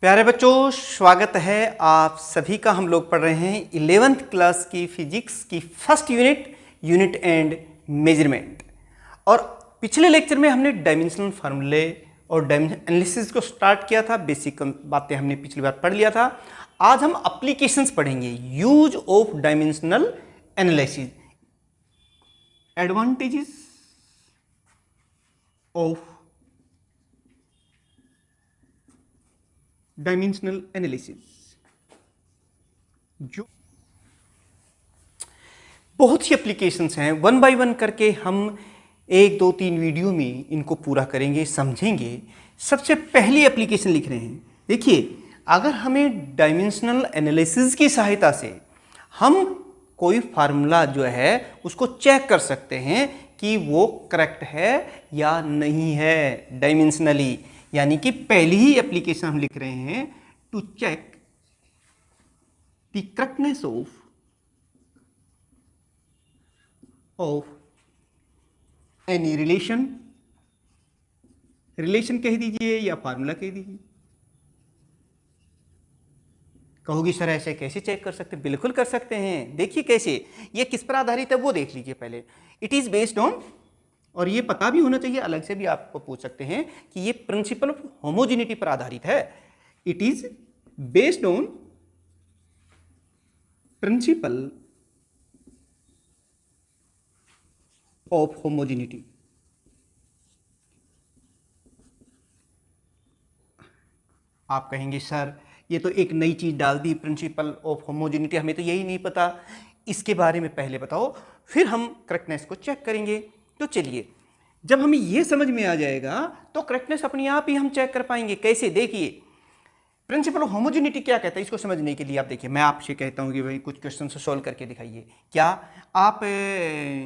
प्यारे बच्चों, स्वागत है आप सभी का। हम लोग पढ़ रहे हैं 11th क्लास की फिजिक्स की फर्स्ट यूनिट एंड मेजरमेंट। और पिछले लेक्चर में हमने डायमेंशनल फार्मूले और डायमेंशन एनालिसिस को स्टार्ट किया था। बेसिक बातें हमने पिछली बार पढ़ लिया था। आज हम एप्लीकेशंस पढ़ेंगे, use of dimensional analysis, advantages of dimensional analysis. जो बहुत सी एप्लीकेशंस हैं, वन बाय वन करके हम 1, 2, 3 वीडियो में इनको पूरा करेंगे, समझेंगे। सबसे पहली एप्लीकेशन लिख रहे हैं। देखिए, अगर हमें डायमेंशनल एनालिसिस की सहायता से हम कोई फार्मूला जो है उसको चेक कर सकते हैं कि वो करेक्ट है या नहीं है डायमेंशनली, यानी कि पहली ही एप्लीकेशन हम लिख रहे हैं to check the correctness of any relation कह दीजिए या फार्मूला कह दीजिए। कहोगी सर ऐसे कैसे चेक कर सकते हैं? बिल्कुल कर सकते हैं। देखिए कैसे, ये किस पर आधारित है वो देख लीजिए पहले। इट इज बेस्ड ऑन, और ये पता भी होना चाहिए, अलग से भी आपको पूछ सकते हैं कि ये प्रिंसिपल ऑफ होमोजेनिटी पर आधारित है। It is based on principal of homogeneity. आप कहेंगे सर ये तो एक नई चीज डाल दी, प्रिंसिपल ऑफ होमोजेनिटी, हमें तो यही नहीं पता। इसके बारे में पहले बताओ, फिर हम करेक्टनेस को चेक करेंगे। तो चलिए, जब हमें यह समझ में आ जाएगा तो करेक्टनेस अपने आप ही हम चेक कर पाएंगे। कैसे? देखिए, प्रिंसिपल ऑफ होमोजेनिटी क्या कहता है, इसको समझने के लिए आप देखिए, मैं आपसे कहता हूं कि भाई कुछ क्वेश्चन से सॉल्व करके दिखाइए। क्या आप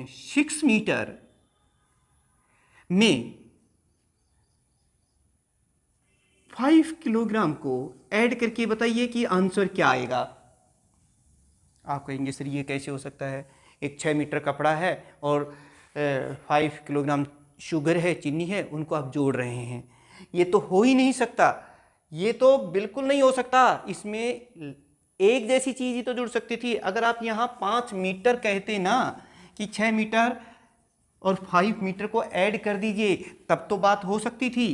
6 मीटर में 5 किलोग्राम को ऐड करके बताइए कि आंसर क्या आएगा। आप कहेंगे सर ये कैसे हो सकता है, एक 6 मीटर कपड़ा है और 5 किलोग्राम शुगर है, चीनी है, उनको आप जोड़ रहे हैं। ये तो हो ही नहीं सकता, ये तो बिल्कुल नहीं हो सकता। इसमें एक जैसी चीज ही तो जुड़ सकती थी। अगर आप यहाँ 5 मीटर कहते ना कि 6 मीटर और 5 मीटर को ऐड कर दीजिए, तब तो बात हो सकती थी,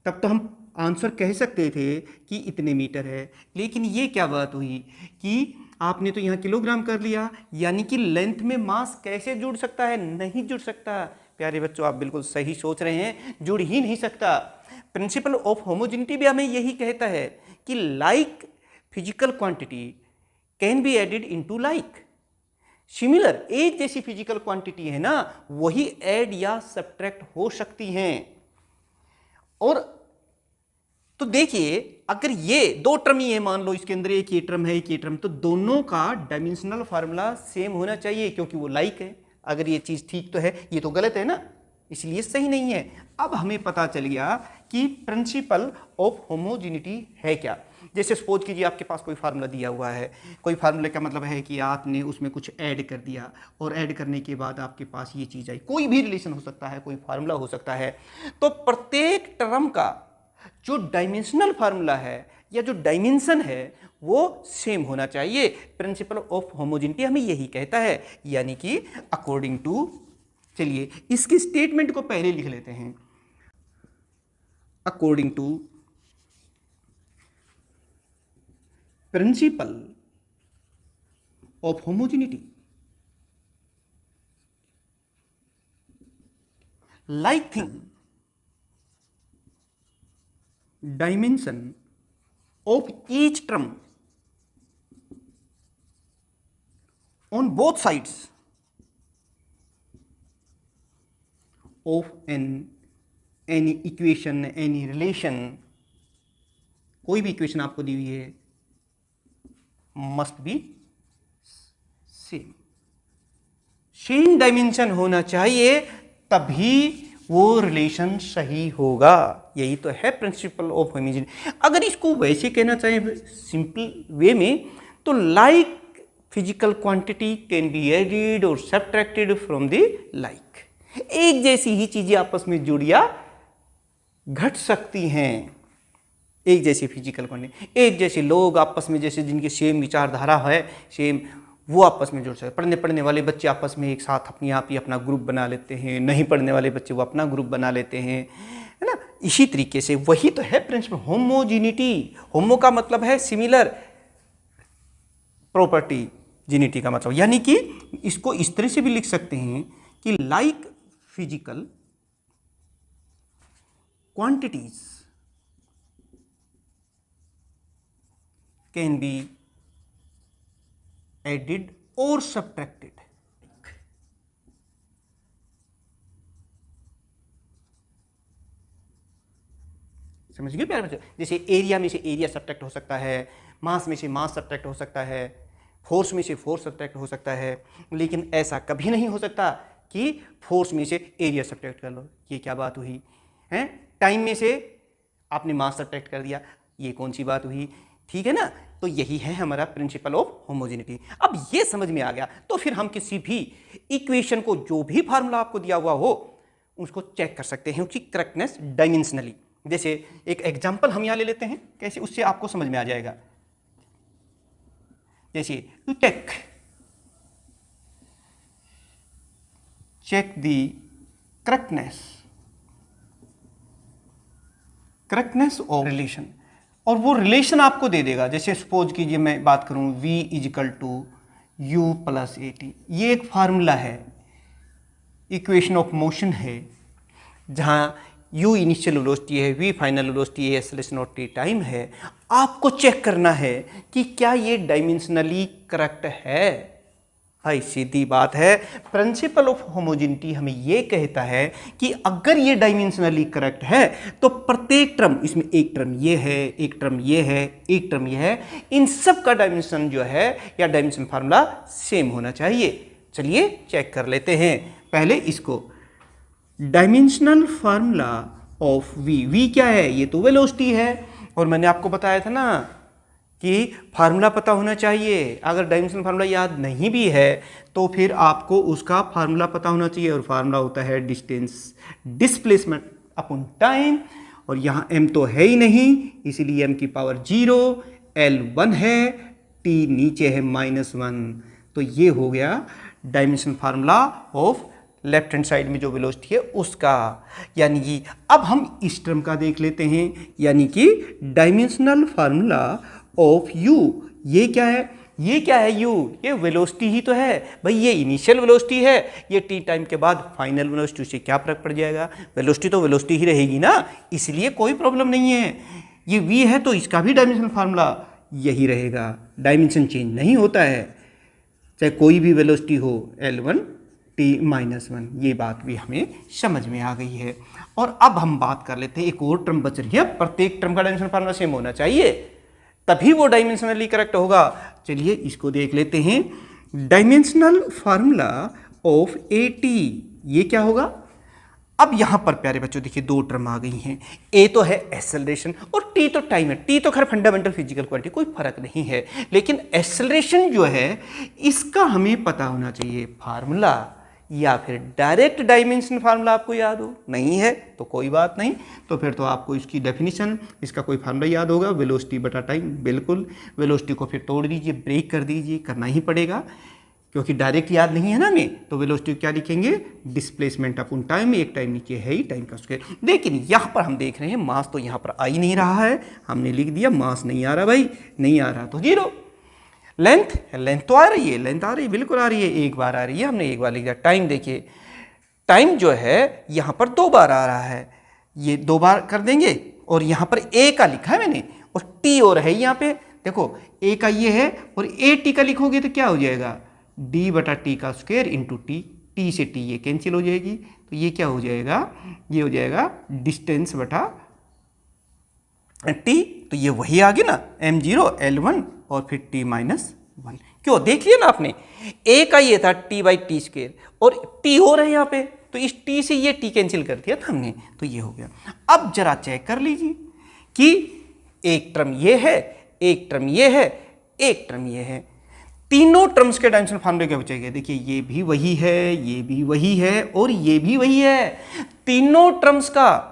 तब तो हम आंसर कह सकते थे कि इतने मीटर है। लेकिन ये क्या बात हुई कि आपने तो यहाँ किलोग्राम कर लिया, यानी कि लेंथ में मास कैसे जुड़ सकता है? नहीं जुड़ सकता। प्यारे बच्चों, आप बिल्कुल सही सोच रहे हैं, जुड़ ही नहीं सकता। प्रिंसिपल ऑफ होमोजेनिटी भी हमें यही कहता है कि like physical quantity can be added into like. Similar, एक जैसी फिजिकल क्वांटिटी है ना, वही ऐड या सब्ट्रैक्ट हो सकती हैं। और तो देखिए, अगर ये दो टर्म ही है, मान लो इसके अंदर एक ये टर्म है, एक ये टर्म, तो दोनों का डायमेंशनल फार्मूला सेम होना चाहिए, क्योंकि वो लाइक है। अगर ये चीज ठीक तो है, ये तो गलत है ना, इसलिए सही नहीं है। अब हमें पता चल गया कि प्रिंसिपल ऑफ होमोजेनिटी है क्या। जैसे सपोज कीजिए आपके पास कोई फार्मूला दिया हुआ है। कोई फार्मूले का मतलब है कि आपने उसमें कुछ ऐड कर दिया और ऐड करने के बाद आपके पास ये चीज आई। कोई भी रिलेशन हो सकता है, कोई फार्मूला हो सकता है। तो प्रत्येक टर्म का जो डायमेंशनल फार्मूला है या जो डायमेंशन है वो सेम होना चाहिए। प्रिंसिपल ऑफ होमोजेनिटी हमें यही कहता है, यानी कि अकॉर्डिंग टू, चलिए इसकी स्टेटमेंट को पहले लिख लेते हैं। According to principle of homogeneity, like thing dimension of each term on both sides of any equation, any relation, कोई भी इक्वेशन आपको दी हुई है, मस्ट बी सेम डायमेंशन होना चाहिए, तभी वो रिलेशन सही होगा। यही तो है प्रिंसिपल ऑफ होमोजेनिटी। अगर इसको वैसे कहना चाहे सिंपल वे में, तो like physical quantity can be added और सब्ट्रैक्टेड फ्रॉम द लाइक। एक जैसी ही चीजें आपस में जुड़ या घट सकती हैं। एक जैसी फिजिकल क्वांटिटी, एक जैसे लोग आपस में, जैसे जिनकी सेम विचारधारा है, सेम, वो आपस में जुड़ सकते। पढ़ने वाले बच्चे आपस में एक साथ अपने आप ही अपना ग्रुप बना लेते हैं, नहीं पढ़ने वाले बच्चे वो अपना ग्रुप बना लेते हैं, है ना। इसी तरीके से वही तो है प्रिंसिपल होमोजीनिटी। होमो का मतलब है सिमिलर, प्रॉपर्टी जीनिटी का मतलब, यानी कि इसको इस तरह से भी लिख सकते हैं कि like physical quantities can be added और सब्ट्रैक्टेड। समझ गए प्यारे बच्चों? जैसे एरिया में से एरिया सब्ट्रैक्ट हो सकता है, मास में से मास सब्ट्रैक्ट हो सकता है, फोर्स में से फोर्स सब्ट्रैक्ट हो सकता है, लेकिन ऐसा कभी नहीं हो सकता कि फोर्स में से एरिया सब्ट्रैक्ट कर लो। ये क्या बात हुई है? टाइम में से आपने मास सब्ट्रैक्ट कर दिया, ये कौन सी बात हुई? ठीक है ना। तो यही है हमारा प्रिंसिपल ऑफ होमोजेनिटी। अब ये समझ में आ गया तो फिर हम किसी भी इक्वेशन को, जो भी फार्मूला आपको दिया हुआ हो, उसको चेक कर सकते हैं उसकी करेक्टनेस डायमेंशनली। जैसे एक एग्जांपल हम यहां ले लेते हैं, कैसे, उससे आपको समझ में आ जाएगा। जैसे to check the correctness of relation, और वो रिलेशन आपको दे देगा। जैसे सपोज कीजिए मैं बात करूं v is equal to u plus a t, ये एक फार्मूला है, इक्वेशन ऑफ मोशन है, जहां u इनिशियल वेलोसिटी है, v फाइनल वेलोसिटी है, एक्सेलरेशन और t टाइम है। आपको चेक करना है कि क्या ये डायमेंशनली करेक्ट है। भाई सीधी बात है, प्रिंसिपल ऑफ होमोजेनिटी हमें ये कहता है कि अगर ये डायमेंशनली करेक्ट है तो प्रत्येक टर्म, इसमें एक टर्म ये है, एक टर्म ये है, एक टर्म ये है, इन सब का डायमेंशन जो है या डायमेंशन फार्मूला सेम होना चाहिए। चलिए चेक कर लेते हैं पहले इसको। डायमेंशनल फार्मूला ऑफ v क्या है? ये तो वेलोसिटी है, और मैंने आपको बताया था ना कि फार्मूला पता होना चाहिए। अगर डायमेंशनल फार्मूला याद नहीं भी है तो फिर आपको उसका फार्मूला पता होना चाहिए, और फार्मूला होता है डिस्टेंस डिस्प्लेसमेंट अपॉन टाइम, और यहाँ m तो है ही नहीं, इसीलिए m की पावर 0, L 1 है, t नीचे है -1। तो ये हो गया dimensional formula of left hand side में जो वेलोसिटी है उसका। यानी कि अब हम इस टर्म का देख लेते हैं, यानी कि डायमेंशनल फार्मूला ऑफ u, ये क्या है? ये क्या है u? ये वेलोसिटी ही तो है भाई, ये इनिशियल वेलोसिटी है, ये t टाइम के बाद फाइनल वेलोसिटी, से क्या फर्क पड़ जाएगा? वेलोसिटी तो वेलोसिटी ही रहेगी ना, इसलिए कोई प्रॉब्लम नहीं है। ये v है तो इसका भी डायमेंशनल फार्मूला यही रहेगा, डायमेंशन चेंज नहीं होता है, चाहे कोई भी वेलोसिटी हो, L1 t-1। ये बात भी हमें समझ में आ गई है। और अब हम बात कर लेते हैं, एक और टर्म बच रही है, प्रत्येक टर्म का डायमेंशनल फार्मूला सेम होना चाहिए, तभी वो डायमेंशनली करेक्ट होगा। चलिए इसको देख लेते हैं। Dimensional formula of A t, ये क्या होगा? अब यहां पर प्यारे बच्चों देखिए दो टर्म आ गई हैं, ए तो है एक्सेलरेशन और टी तो टाइम है। टी तो खैर फंडामेंटल फिजिकल क्वांटिटी, कोई फर्क नहीं है, लेकिन एक्सेलरेशन जो है इसका हमें पता होना चाहिए फार्मूला, या फिर डायरेक्ट डायमेंशन फार्मूला आपको याद हो। नहीं है तो कोई बात नहीं, तो फिर तो आपको इसकी डेफिनेशन, इसका कोई फार्मूला याद होगा, वेलोसिटी बटा टाइम। बिल्कुल, वेलोसिटी को फिर तोड़ दीजिए, ब्रेक कर दीजिए, करना ही पड़ेगा क्योंकि डायरेक्ट याद नहीं है ना हमें। तो वेलोसिटी क्या लिखेंगे? डिस्प्लेसमेंट अपन टाइम, एक टाइम नीचे है ही, टाइम का स्क्वायर। लेकिन यहाँ पर हम देख रहे हैं मास तो यहाँ पर आ ही नहीं रहा है, हमने लिख दिया मास नहीं आ रहा भाई, नहीं आ रहा तो 0। लेंथ तो आ रही है, लेंथ आ रही है, बिल्कुल आ रही है, एक बार आ रही है, हमने एक बार लिख दिया। टाइम देखिए, टाइम जो है यहाँ पर 2 बार आ रहा है, ये 2 बार कर देंगे, और यहाँ पर ए का लिखा है मैंने, और टी और है यहाँ पे, देखो ए का ये है, और ए टी का लिखोगे तो क्या हो जाएगा? डी बटा टी का स्क्वायर इंटू टी, टी से टी ये कैंसिल हो जाएगी, तो ये क्या हो जाएगा? ये हो जाएगा डिस्टेंस बटा टी, तो ये वही आ गया ना, m0 L1 और फिर t-1। क्यों? देख लिया ना आपने, a का ये था t/t स्क्वायर, और t हो रहा है यहाँ पे, तो इस t से ये t कैंसिल कर दिया था हमने, तो ये हो गया। अब जरा चेक कर लीजिए कि एक टर्म ये है, एक टर्म ये है, एक टर्म ये है, तीनों टर्म्स के डायमेंशन फार्मूले क्या बचेंगे? देखिए ये भी वही है, ये भी वही है, और ये भी वही है। तीनों टर्म्स का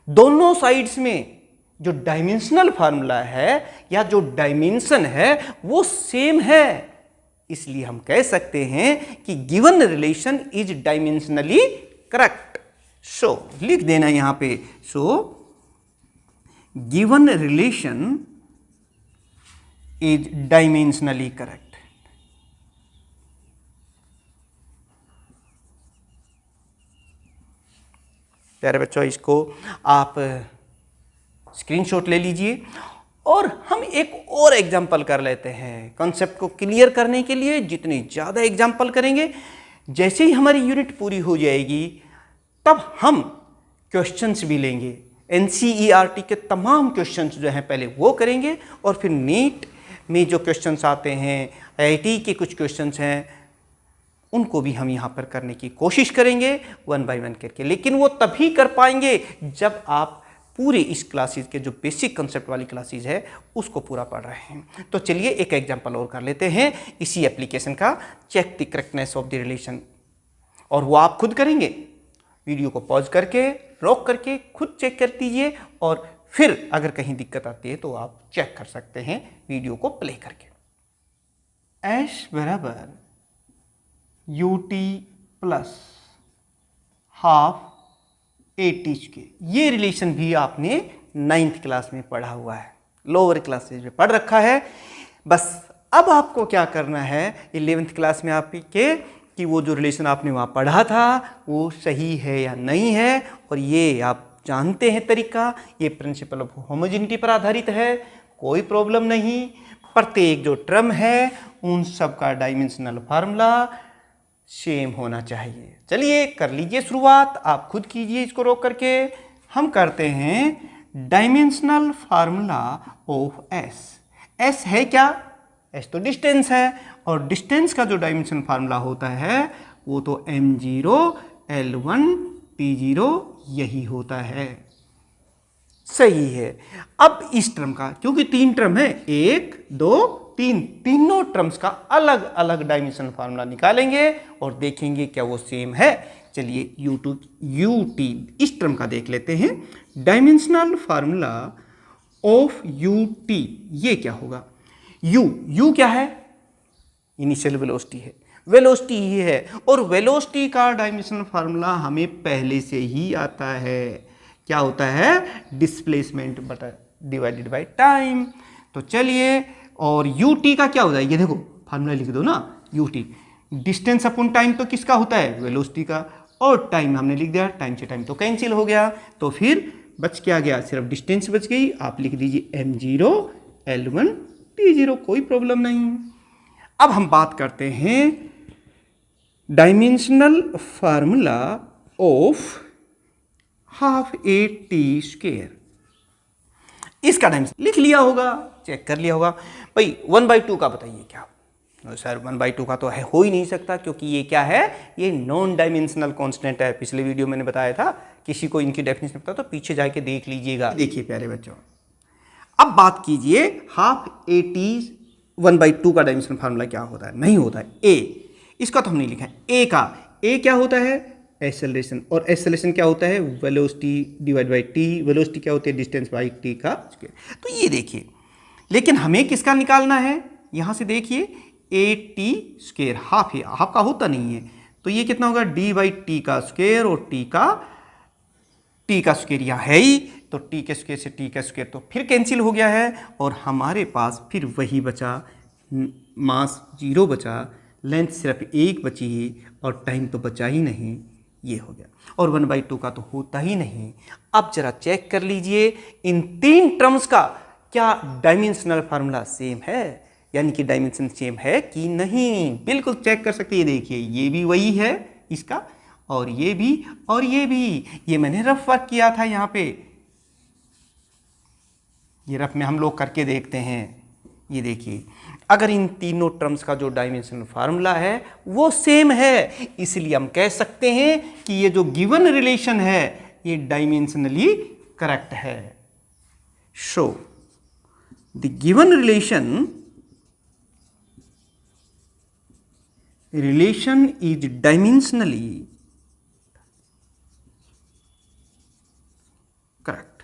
दोनों साइड्स में जो डायमेंशनल फार्मूला है या जो डायमेंशन है वो सेम है, इसलिए हम कह सकते हैं कि given relation is dimensionally correct. So लिख देना यहां पे, so given relation is dimensionally correct. प्यारे बच्चों, इसको आप स्क्रीनशॉट ले लीजिए और हम एक और एग्जाम्पल कर लेते हैं। कॉन्सेप्ट को क्लियर करने के लिए जितनी ज़्यादा एग्जाम्पल करेंगे, जैसे ही हमारी यूनिट पूरी हो जाएगी तब हम क्वेश्चंस भी लेंगे। NCERT के तमाम क्वेश्चंस जो हैं पहले वो करेंगे और फिर नीट में जो क्वेश्चंस आते हैं, IIT के कुछ क्वेश्चंस हैं, उनको भी हम यहाँ पर करने की कोशिश करेंगे 1 बाय 1 करके। लेकिन वो तभी कर पाएंगे जब आप पूरे इस क्लासेस के जो बेसिक कंसेप्ट वाली क्लासेस है उसको पूरा पढ़ रहे हैं। तो चलिए एक एग्जांपल और कर लेते हैं इसी एप्लीकेशन का, check the correctness of the relation. और वो आप खुद करेंगे, वीडियो को पॉज करके रोक करके खुद चेक कर दीजिए और फिर अगर कहीं दिक्कत आती है तो आप चेक कर सकते हैं वीडियो को प्ले करके। एस बराबर UT plus half AT square, ये रिलेशन भी आपने 9th क्लास में पढ़ा हुआ है, लोअर क्लासेज में पढ़ रखा है। बस अब आपको क्या करना है 11th क्लास में आपके, कि वो जो रिलेशन आपने वहाँ पढ़ा था वो सही है या नहीं है, और ये आप जानते हैं तरीका, ये प्रिंसिपल ऑफ होमोजेनिटी पर आधारित है, कोई प्रॉब्लम नहीं। प्रत्येक जो टर्म है उन सब का डायमेंशनल फार्मूला सेम होना चाहिए। चलिए कर लीजिए शुरुआत, आप खुद कीजिए इसको रोक करके। हम करते हैं dimensional formula of S. S है क्या? एस तो डिस्टेंस है, और डिस्टेंस का जो डायमेंशन फार्मूला होता है वो तो m0 L1 T0 यही होता है। सही है। अब इस टर्म का, क्योंकि 3 टर्म है, 1 2 3, तीनों टर्म्स का अलग अलग डायमेंशन फार्मूला निकालेंगे और देखेंगे क्या वो सेम है। चलिए UT इस टर्म का देख लेते हैं। डायमेंशनल फार्मूला ऑफ UT ये क्या होगा? U क्या है? इनिशियल वेलोसिटी है, वेलोसिटी ही है, और वेलोसिटी का डायमेंशनल फार्मूला हमें पहले से ही आता है। क्या होता है? डिस्प्लेसमेंट बटा डिवाइडेड बाय टाइम। तो चलिए, और UT का क्या होता है? ये देखो फार्मूला लिख दो ना, UT डिस्टेंस अपॉन टाइम तो किसका होता है? वेलोसिटी का, और टाइम हमने लिख दिया, टाइम से टाइम तो कैंसिल हो गया, तो फिर बच क्या गया? सिर्फ डिस्टेंस बच गई। आप लिख दीजिए m0 L1 T0, कोई प्रॉब्लम नहीं। अब हम बात करते हैं dimensional formula of half AT square. इसका डायमेंशन लिख लिया होगा, चेक कर लिया होगा। भाई 1/2 का बताइए क्या? सर 1/2 का तो है, हो ही नहीं सकता, क्योंकि ये क्या है? ये नॉन डायमेंशनल कांस्टेंट है। पिछले वीडियो मैंने बताया था, किसी को इनकी डेफिनेशन पता तो पीछे जाके देख लीजिएगा। देखिए प्यारे बच्चों, अब बात कीजिए हाफ AT 1/2 का डायमेंशन फार्मूला क्या होता है? नहीं होता है A, इसका तो हम नहीं लिखा है। A क्या होता है? एक्सेलरेशन, और एक्सेलरेशन क्या होता है? Velocity divide by T. Velocity क्या होती है? डिस्टेंस बाई टी का स्क्वायर। तो ये देखिए, लेकिन हमें किसका निकालना है? यहाँ से देखिए AT स्क्वायर, हाफ है, हाफ का होता नहीं है, तो ये कितना होगा? D/T का स्क्वायर, और T का स्क्वायर यहाँ है ही, तो T के स्क्वायर से T का स्क्वायर तो फिर कैंसिल हो गया है, और हमारे पास फिर वही बचा, मास 0 बचा, लेंथ सिर्फ 1 बची ही, और टाइम तो बचा ही नहीं, ये हो गया। और 1/2 का तो होता ही नहीं। अब जरा चेक कर लीजिए इन 3 टर्म्स का क्या डायमेंशनल फार्मूला सेम है, यानी कि डायमेंशन सेम है कि नहीं। बिल्कुल चेक कर सकते हैं। ये देखिए, ये भी वही है इसका, और ये भी, और ये भी। ये मैंने रफ वर्क किया था यहाँ पे, ये रफ में हम लोग करके देखते हैं। ये देखिए, अगर इन तीनों टर्म्स का जो डायमेंशन फार्मूला है वो सेम है, इसलिए हम कह सकते हैं कि ये जो गिवन रिलेशन है ये डायमेंशनली करेक्ट है। So the given relation is dimensionally correct.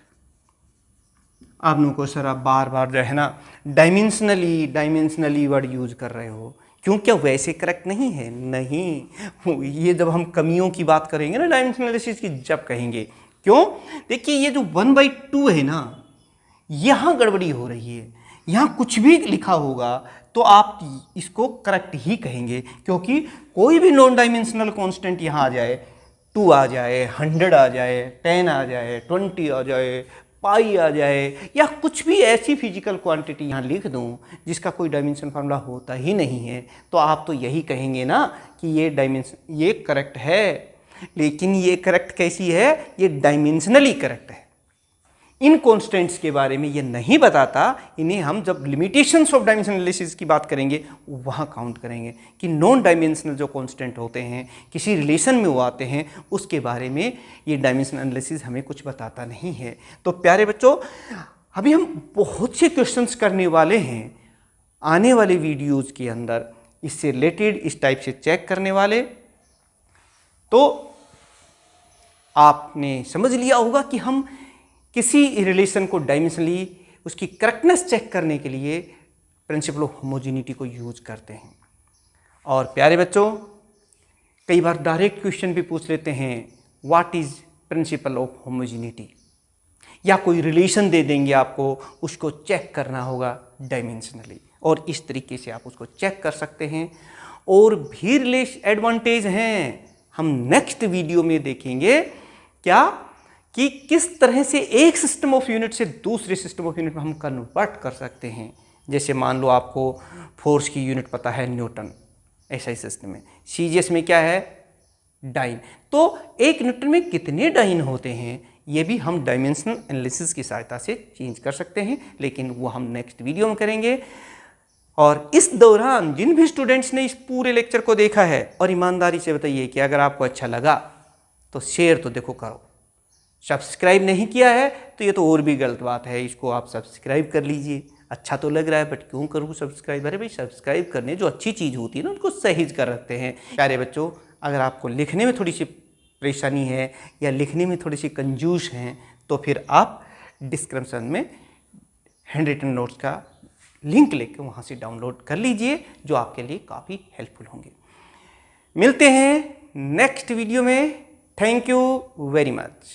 आप लोगों को सर आप बार बार जो है ना डायमेंशनली वर्ड यूज कर रहे हो, क्यों, क्या वैसे करेक्ट नहीं है? नहीं, ये जब हम कमियों की बात करेंगे ना डायमेंशनल एनालिसिस की, जब कहेंगे। क्यों? देखिए ये जो 1/2 है ना, यहाँ गड़बड़ी हो रही है। यहाँ कुछ भी लिखा होगा तो आप इसको करेक्ट ही कहेंगे, क्योंकि कोई भी नॉन डायमेंशनल कांस्टेंट यहाँ आ जाए, 2 आ जाए, 100 आ जाए, 10 आ जाए, 20 आ जाए, पाई आ जाए, या कुछ भी ऐसी फिजिकल क्वांटिटी यहाँ लिख दूँ जिसका कोई डायमेंशन फार्मूला होता ही नहीं है, तो आप तो यही कहेंगे ना कि ये करेक्ट है। लेकिन ये करेक्ट कैसी है? ये डायमेंशनली करेक्ट है। इन कॉन्स्टेंट्स के बारे में ये नहीं बताता, इन्हें हम जब लिमिटेशंस ऑफ डायमेंशनल एनालिसिस की बात करेंगे वहाँ काउंट करेंगे कि नॉन डायमेंशनल जो कॉन्स्टेंट होते हैं, किसी रिलेशन में वो आते हैं, उसके बारे में ये डायमेंशनल एनालिसिस हमें कुछ बताता नहीं है। तो प्यारे बच्चों, अभी हम बहुत से क्वेश्चंस करने वाले हैं आने वाले वीडियोज़ के अंदर, इससे रिलेटेड इस टाइप से चेक करने वाले। तो आपने समझ लिया होगा कि हम किसी रिलेशन को डायमेंशनली उसकी करेक्टनेस चेक करने के लिए प्रिंसिपल ऑफ होमोजेनिटी को यूज करते हैं। और प्यारे बच्चों, कई बार डायरेक्ट क्वेश्चन भी पूछ लेते हैं, what is principal of homogeneity, या कोई रिलेशन दे देंगे आपको, उसको चेक करना होगा डायमेंशनली, और इस तरीके से आप उसको चेक कर सकते हैं। और भी एडवांटेज हैं, हम नेक्स्ट वीडियो में देखेंगे क्या कि किस तरह से एक सिस्टम ऑफ यूनिट से दूसरे सिस्टम ऑफ यूनिट में हम कन्वर्ट कर सकते हैं। जैसे मान लो आपको फोर्स की यूनिट पता है न्यूटन, ऐसा सिस्टम में सीजीएस में क्या है? डाइन। तो एक न्यूटन में कितने डाइन होते हैं, ये भी हम डायमेंशनल एनालिसिस की सहायता से चेंज कर सकते हैं, लेकिन वो हम नेक्स्ट वीडियो में करेंगे। और इस दौरान जिन भी स्टूडेंट्स ने इस पूरे लेक्चर को देखा है, और ईमानदारी से बताइए कि अगर आपको अच्छा लगा तो शेयर तो देखो करो, सब्सक्राइब नहीं किया है तो ये तो और भी गलत बात है, इसको आप सब्सक्राइब कर लीजिए। अच्छा तो लग रहा है बट क्यों करूँ सब्सक्राइब? अरे भाई सब्सक्राइब करने जो अच्छी चीज़ होती है ना उनको सहेज कर रखते हैं। प्यारे बच्चों, अगर आपको लिखने में थोड़ी सी परेशानी है या लिखने में थोड़ी सी कंजूस हैं, तो फिर आप डिस्क्रिप्शन में हैंड रिटन नोट्स का लिंक लेकर वहाँ से डाउनलोड कर लीजिए, जो आपके लिए काफ़ी हेल्पफुल होंगे। मिलते हैं नेक्स्ट वीडियो में। Thank you very much.